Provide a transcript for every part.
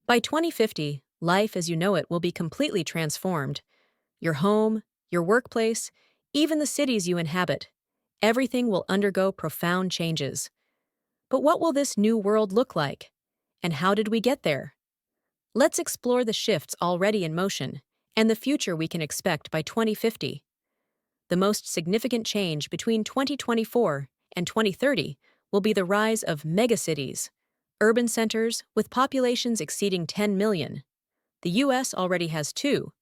By 2050, life as you know it will be completely transformed. Your home, your workplace, even the cities you inhabit, everything will undergo profound changes. But what will this new world look like? And how did we get there? Let's explore the shifts already in motion and the future we can expect by 2050. The most significant change between 2024 and 2030 will be the rise of megacities, urban centers with populations exceeding 10 million. The US already has two,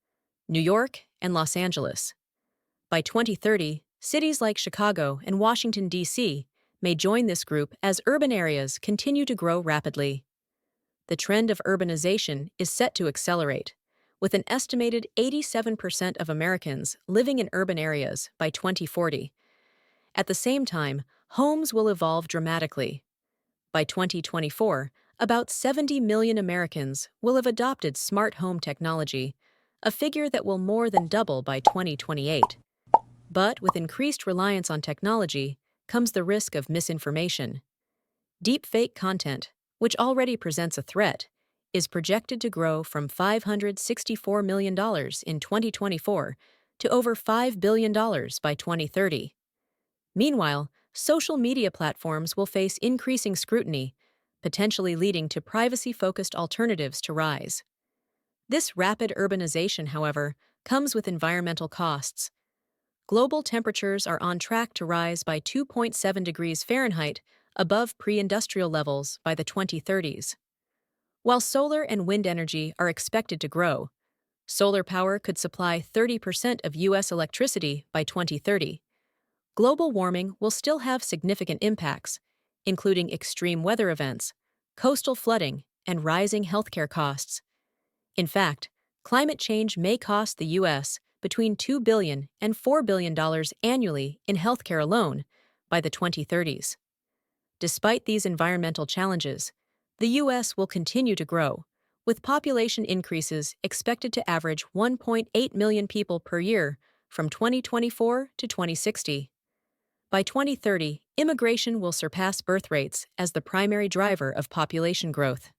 New York and Los Angeles. By 2030, cities like Chicago and Washington, D.C. may join this group as urban areas continue to grow rapidly. The trend of urbanization is set to accelerate, with an estimated 87% of Americans living in urban areas by 2040. At the same time, homes will evolve dramatically. By 2024, about 70 million Americans will have adopted smart home technology, a figure that will more than double by 2028. But with increased reliance on technology comes the risk of misinformation. Deepfake content, which already presents a threat, is projected to grow from $564 million in 2024 to over $5 billion by 2030. Meanwhile, social media platforms will face increasing scrutiny, potentially leading to privacy-focused alternatives to rise. This rapid urbanization, however, comes with environmental costs. Global temperatures are on track to rise by 2.7 degrees Fahrenheit above pre-industrial levels by the 2030s. While solar and wind energy are expected to grow, solar power could supply 30% of U.S. electricity by 2030. Global warming will still have significant impacts, including extreme weather events, coastal flooding, and rising healthcare costs. In fact, climate change may cost the U.S. between $2 billion and $4 billion annually in healthcare alone by the 2030s. Despite these environmental challenges, the U.S. will continue to grow, with population increases expected to average 1.8 million people per year from 2024 to 2060. By 2030, immigration will surpass birth rates as the primary driver of population growth.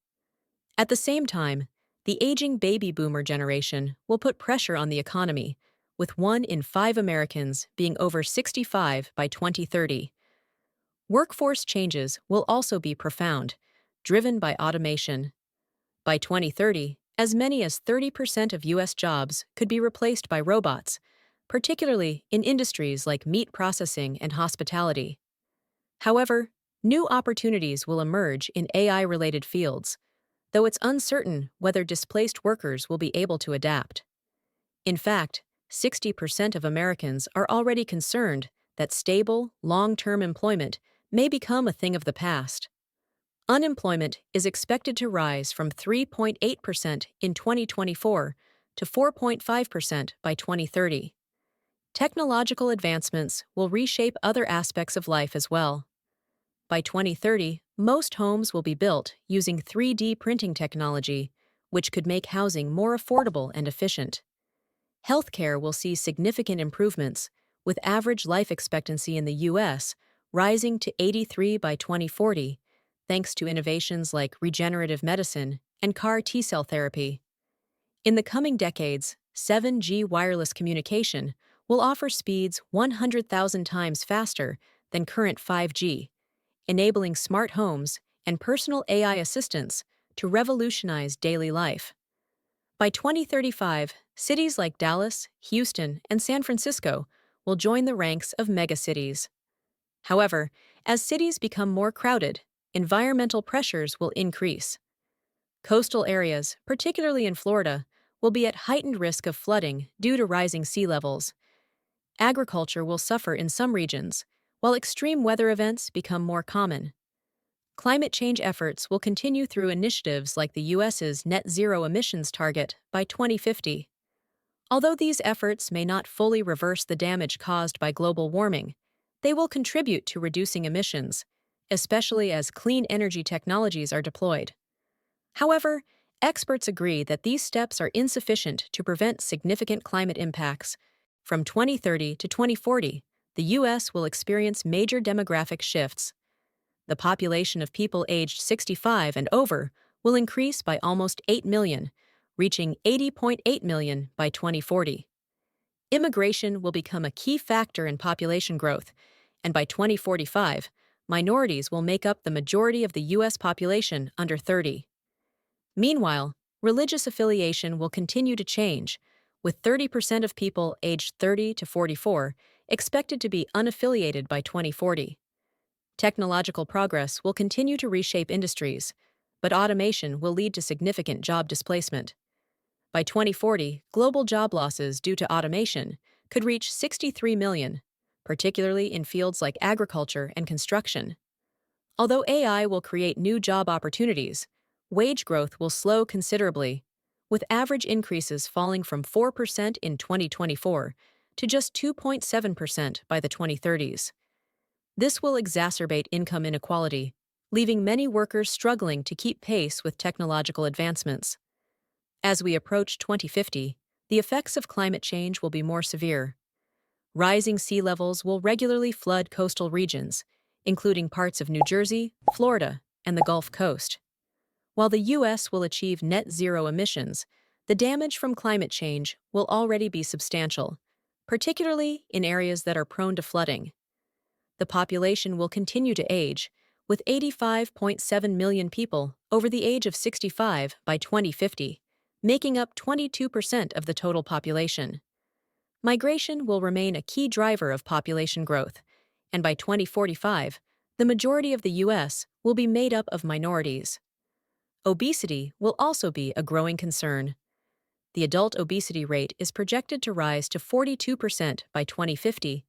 At the same time, the aging baby boomer generation will put pressure on the economy, with 1 in 5 Americans being over 65 by 2030. Workforce changes will also be profound, driven by automation. By 2030, as many as 30% of U.S. jobs could be replaced by robots, particularly in industries like meat processing and hospitality. However, new opportunities will emerge in AI-related fields, though it's uncertain whether displaced workers will be able to adapt. In fact, 60% of Americans are already concerned that stable, long-term employment may become a thing of the past. Unemployment is expected to rise from 3.8% in 2024 to 4.5% by 2030. Technological advancements will reshape other aspects of life as well. By 2030, most homes will be built using 3D printing technology, which could make housing more affordable and efficient. Healthcare will see significant improvements, with average life expectancy in the U.S. rising to 83 by 2040, thanks to innovations like regenerative medicine and CAR T-cell therapy. In the coming decades, 7G wireless communication will offer speeds 100,000 times faster than current 5G, enabling smart homes and personal AI assistants to revolutionize daily life. By 2035, cities like Dallas, Houston, and San Francisco will join the ranks of megacities. However, as cities become more crowded, environmental pressures will increase. Coastal areas, particularly in Florida, will be at heightened risk of flooding due to rising sea levels. Agriculture will suffer in some regions, while extreme weather events become more common. Climate change efforts will continue through initiatives like the U.S.'s net zero emissions target by 2050. Although these efforts may not fully reverse the damage caused by global warming, they will contribute to reducing emissions, especially as clean energy technologies are deployed. However, experts agree that these steps are insufficient to prevent significant climate impacts. From 2030 to 2040, the U.S. will experience major demographic shifts. The population of people aged 65 and over will increase by almost 8 million, reaching 80.8 million by 2040. Immigration will become a key factor in population growth, and by 2045, minorities will make up the majority of the U.S. population under 30. Meanwhile, religious affiliation will continue to change, with 30% of people aged 30 to 44 expected to be unaffiliated by 2040. Technological progress will continue to reshape industries, but automation will lead to significant job displacement. By 2040, global job losses due to automation could reach 63 million, particularly in fields like agriculture and construction. Although AI will create new job opportunities, wage growth will slow considerably, with average increases falling from 4% in 2024 to just 2.7% by the 2030s. This will exacerbate income inequality, leaving many workers struggling to keep pace with technological advancements. As we approach 2050, the effects of climate change will be more severe. Rising sea levels will regularly flood coastal regions, including parts of New Jersey, Florida, and the Gulf Coast. While the U.S. will achieve net zero emissions, the damage from climate change will already be substantial, particularly in areas that are prone to flooding. The population will continue to age, with 85.7 million people over the age of 65 by 2050, making up 22% of the total population. Migration will remain a key driver of population growth, and by 2045, the majority of the U.S. will be made up of minorities. Obesity will also be a growing concern. The adult obesity rate is projected to rise to 42% by 2050,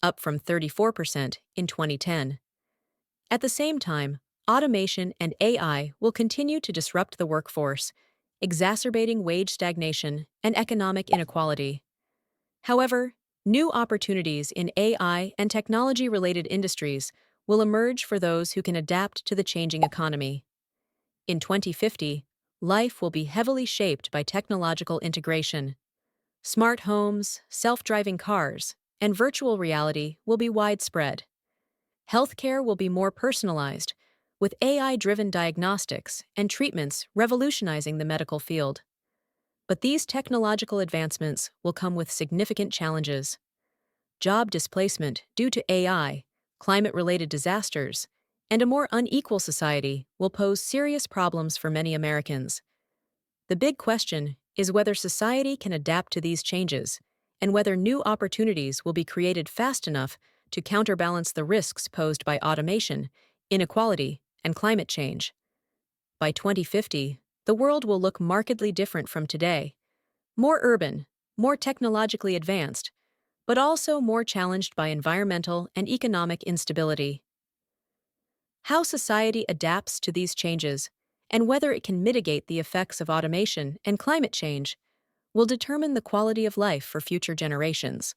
up from 34% in 2010. At the same time, automation and AI will continue to disrupt the workforce, exacerbating wage stagnation and economic inequality. However, new opportunities in AI and technology-related industries will emerge for those who can adapt to the changing economy. In 2050, life will be heavily shaped by technological integration. Smart homes, self-driving cars, and virtual reality will be widespread. Healthcare will be more personalized, with AI-driven diagnostics and treatments revolutionizing the medical field. But these technological advancements will come with significant challenges. Job displacement due to AI, climate-related disasters, and a more unequal society will pose serious problems for many Americans. The big question is whether society can adapt to these changes, and whether new opportunities will be created fast enough to counterbalance the risks posed by automation, inequality, and climate change. By 2050, the world will look markedly different from today. More urban, more technologically advanced, but also more challenged by environmental and economic instability. How society adapts to these changes, and whether it can mitigate the effects of automation and climate change, will determine the quality of life for future generations.